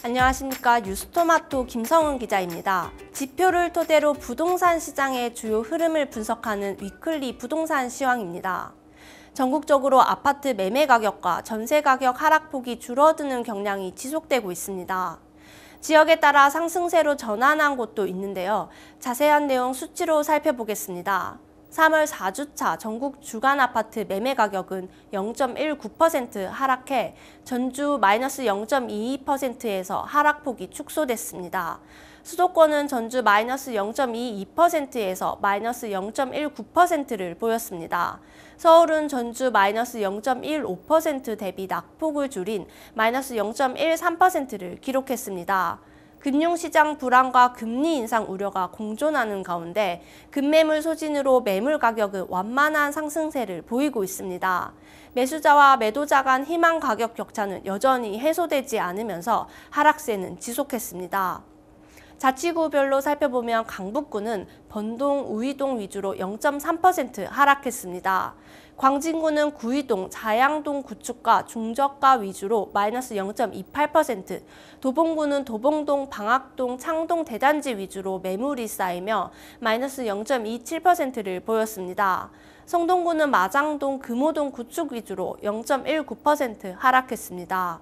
안녕하십니까. 뉴스토마토 김성은 기자입니다. 지표를 토대로 부동산 시장의 주요 흐름을 분석하는 위클리 부동산 시황입니다. 전국적으로 아파트 매매 가격과 전세 가격 하락폭이 줄어드는 경향이 지속되고 있습니다. 지역에 따라 상승세로 전환한 곳도 있는데요. 자세한 내용 수치로 살펴보겠습니다. 3월 4주차 전국 주간 아파트 매매 가격은 0.19% 하락해 전주 마이너스 0.22%에서 하락폭이 축소됐습니다. 수도권은 전주 마이너스 0.22%에서 마이너스 0.19%를 보였습니다. 서울은 전주 마이너스 0.15% 대비 낙폭을 줄인 마이너스 0.13%를 기록했습니다. 금융시장 불안과 금리 인상 우려가 공존하는 가운데 급매물 소진으로 매물 가격은 완만한 상승세를 보이고 있습니다. 매수자와 매도자 간 희망 가격 격차는 여전히 해소되지 않으면서 하락세는 지속했습니다. 자치구별로 살펴보면 강북구는 번동, 우이동 위주로 0.3% 하락했습니다. 광진구는 구이동, 자양동 구축가, 중저가 위주로 마이너스 0.28%, 도봉구는 도봉동, 방학동, 창동 대단지 위주로 매물이 쌓이며 마이너스 0.27%를 보였습니다. 성동구는 마장동, 금호동 구축 위주로 0.19% 하락했습니다.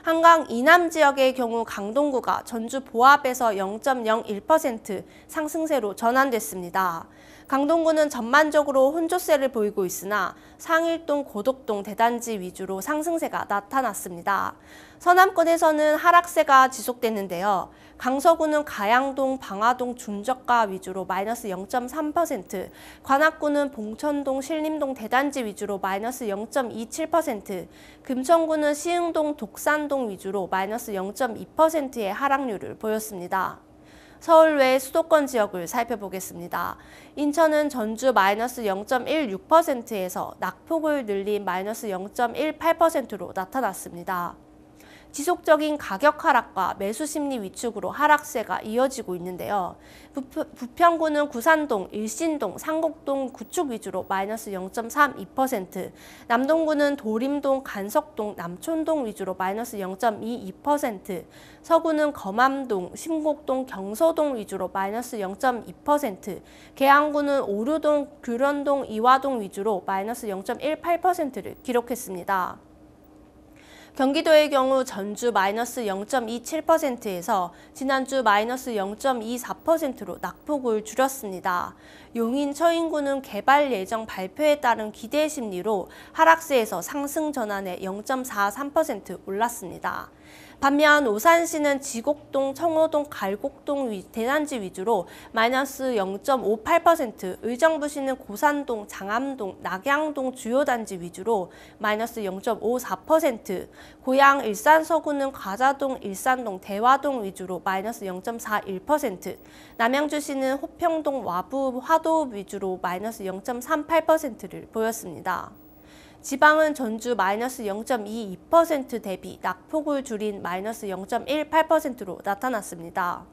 한강 이남 지역의 경우 강동구가 전주 보합에서 0.01% 상승세로 전환됐습니다. 강동구는 전반적으로 혼조세를 보이고 있으나 상일동, 고덕동 대단지 위주로 상승세가 나타났습니다. 서남권에서는 하락세가 지속됐는데요. 강서구는 가양동, 방화동, 중저가 위주로 마이너스 0.3%, 관악구는 봉천동, 신림동 대단지 위주로 마이너스 0.27%, 금천구는 시흥동, 독산동 위주로 마이너스 0.2%의 하락률을 보였습니다. 서울 외 수도권 지역을 살펴보겠습니다. 인천은 전주 마이너스 0.16%에서 낙폭을 늘린 마이너스 0.18%로 나타났습니다. 지속적인 가격 하락과 매수 심리 위축으로 하락세가 이어지고 있는데요. 부평구는 구산동, 일신동, 상곡동 구축 위주로 마이너스 0.32%, 남동구는 도림동, 간석동, 남촌동 위주로 마이너스 0.22%, 서구는 검암동, 신곡동, 경서동 위주로 마이너스 0.2%, 계양구는 오류동, 규련동, 이화동 위주로 마이너스 0.18%를 기록했습니다. 경기도의 경우 전주 마이너스 0.27%에서 지난주 마이너스 0.24%로 낙폭을 줄였습니다. 용인 처인구는 개발 예정 발표에 따른 기대 심리로 하락세에서 상승 전환에 0.43% 올랐습니다. 반면 오산시는 지곡동, 청호동, 갈곡동 대단지 위주로 마이너스 0.58%, 의정부시는 고산동, 장암동, 낙양동 주요 단지 위주로 마이너스 0.54%, 고양 일산 서구는 가자동, 일산동, 대화동 위주로 마이너스 0.41%, 남양주시는 호평동, 와부, 화도읍 위주로 마이너스 0.38%를 보였습니다. 지방은 전주 마이너스 0.22% 대비 낙폭을 줄인 마이너스 0.18%로 나타났습니다.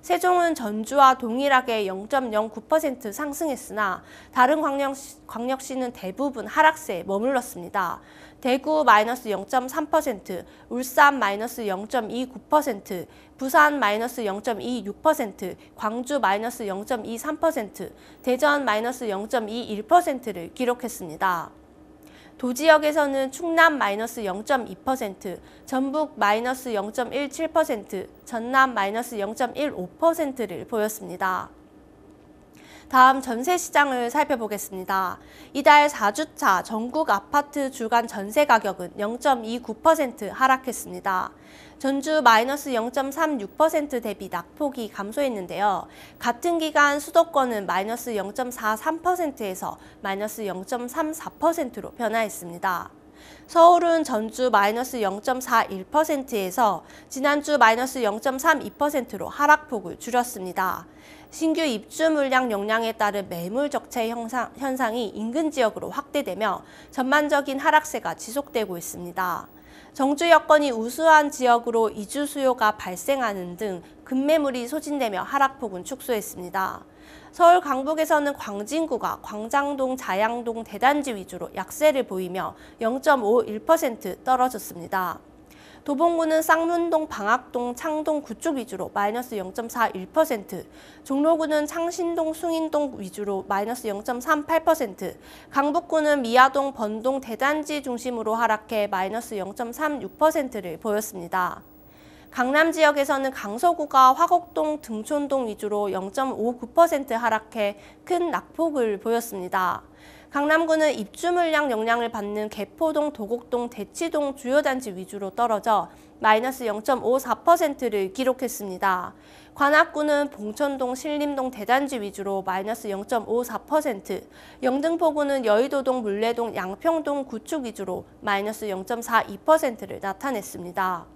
세종은 전주와 동일하게 0.09% 상승했으나 다른 광역시는 대부분 하락세에 머물렀습니다. 대구 마이너스 0.3%, 울산 마이너스 0.29%, 부산 마이너스 0.26%, 광주 마이너스 0.23%, 대전 마이너스 0.21%를 기록했습니다. 도지역에서는 충남 마이너스 0.2%, 전북 마이너스 0.17%, 전남 마이너스 0.15%를 보였습니다. 다음 전세 시장을 살펴보겠습니다. 이달 4주차 전국 아파트 주간 전세 가격은 0.29% 하락했습니다. 전주 마이너스 0.36% 대비 낙폭이 감소했는데요. 같은 기간 수도권은 마이너스 0.43%에서 마이너스 0.34%로 변화했습니다. 서울은 전주 마이너스 0.41%에서 지난주 마이너스 0.32%로 하락폭을 줄였습니다. 신규 입주 물량 용량에 따른 매물 적체 현상이 인근 지역으로 확대되며 전반적인 하락세가 지속되고 있습니다. 정주 여건이 우수한 지역으로 이주 수요가 발생하는 등 급매물이 소진되며 하락폭은 축소했습니다. 서울 강북에서는 광진구가 광장동, 자양동 대단지 위주로 약세를 보이며 0.51% 떨어졌습니다. 도봉구는 쌍문동, 방학동, 창동, 구축 위주로 마이너스 0.41%, 종로구는 창신동, 숭인동 위주로 마이너스 0.38%, 강북구는 미아동, 번동, 대단지 중심으로 하락해 마이너스 0.36%를 보였습니다. 강남 지역에서는 강서구가 화곡동, 등촌동 위주로 0.59% 하락해 큰 낙폭을 보였습니다. 강남구는 입주 물량 영향을 받는 개포동, 도곡동, 대치동 주요 단지 위주로 떨어져 마이너스 0.54%를 기록했습니다. 관악구는 봉천동, 신림동 대단지 위주로 마이너스 0.54%, 영등포구는 여의도동, 물레동, 양평동, 구축 위주로 마이너스 0.42%를 나타냈습니다.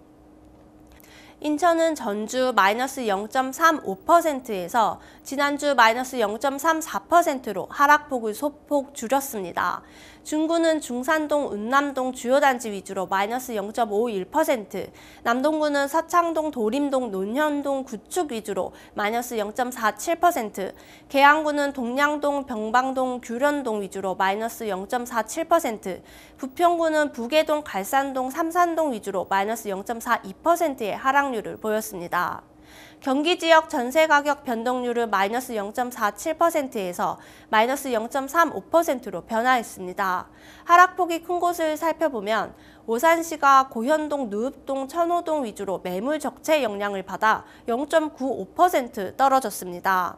인천은 전주 마이너스 0.35%에서 지난주 마이너스 0.34%로 하락폭을 소폭 줄였습니다. 중구는 중산동, 운남동 주요 단지 위주로 마이너스 0.51%, 남동구는 서창동, 도림동, 논현동, 구축 위주로 마이너스 0.47%, 계양구는 동량동, 병방동, 규련동 위주로 마이너스 0.47%, 부평구는 부계동, 갈산동, 삼산동 위주로 마이너스 0.42%의 하락률을 보였습니다. 경기 지역 전세 가격 변동률은 마이너스 0.47%에서 마이너스 0.35%로 변화했습니다. 하락폭이 큰 곳을 살펴보면 오산시가 고현동, 누읍동, 천호동 위주로 매물 적체 영향을 받아 0.95% 떨어졌습니다.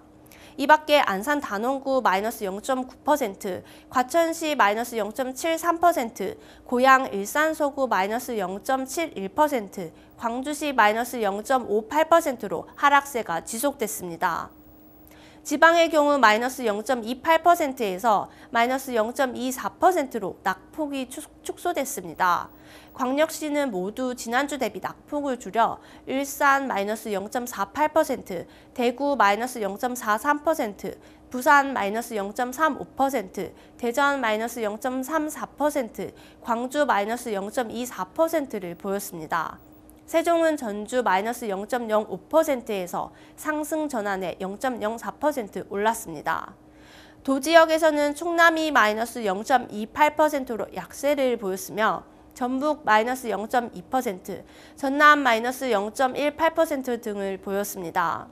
이 밖에 안산 단원구 마이너스 0.9%, 과천시 마이너스 0.73%, 고양 일산 서구 마이너스 0.71%, 광주시 마이너스 0.58%로 하락세가 지속됐습니다. 지방의 경우 마이너스 0.28%에서 마이너스 0.24%로 낙폭이 축소됐습니다. 광역시는 모두 지난주 대비 낙폭을 줄여 일산 마이너스 0.48%, 대구 마이너스 0.43%, 부산 마이너스 0.35%, 대전 마이너스 0.34%, 광주 마이너스 0.24%를 보였습니다. 세종은 전주 마이너스 0.05%에서 상승 전환에 0.04% 올랐습니다. 도지역에서는 충남이 마이너스 0.28%로 약세를 보였으며 전북 마이너스 0.2%, 전남 마이너스 0.18% 등을 보였습니다.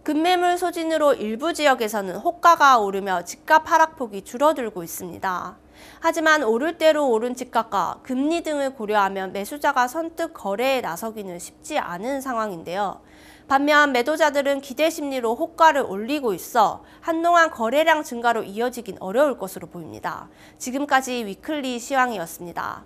급매물 소진으로 일부 지역에서는 호가가 오르며 집값 하락폭이 줄어들고 있습니다. 하지만 오를 대로 오른 집값과 금리 등을 고려하면 매수자가 선뜻 거래에 나서기는 쉽지 않은 상황인데요. 반면 매도자들은 기대 심리로 호가를 올리고 있어 한동안 거래량 증가로 이어지긴 어려울 것으로 보입니다. 지금까지 위클리 시황이었습니다.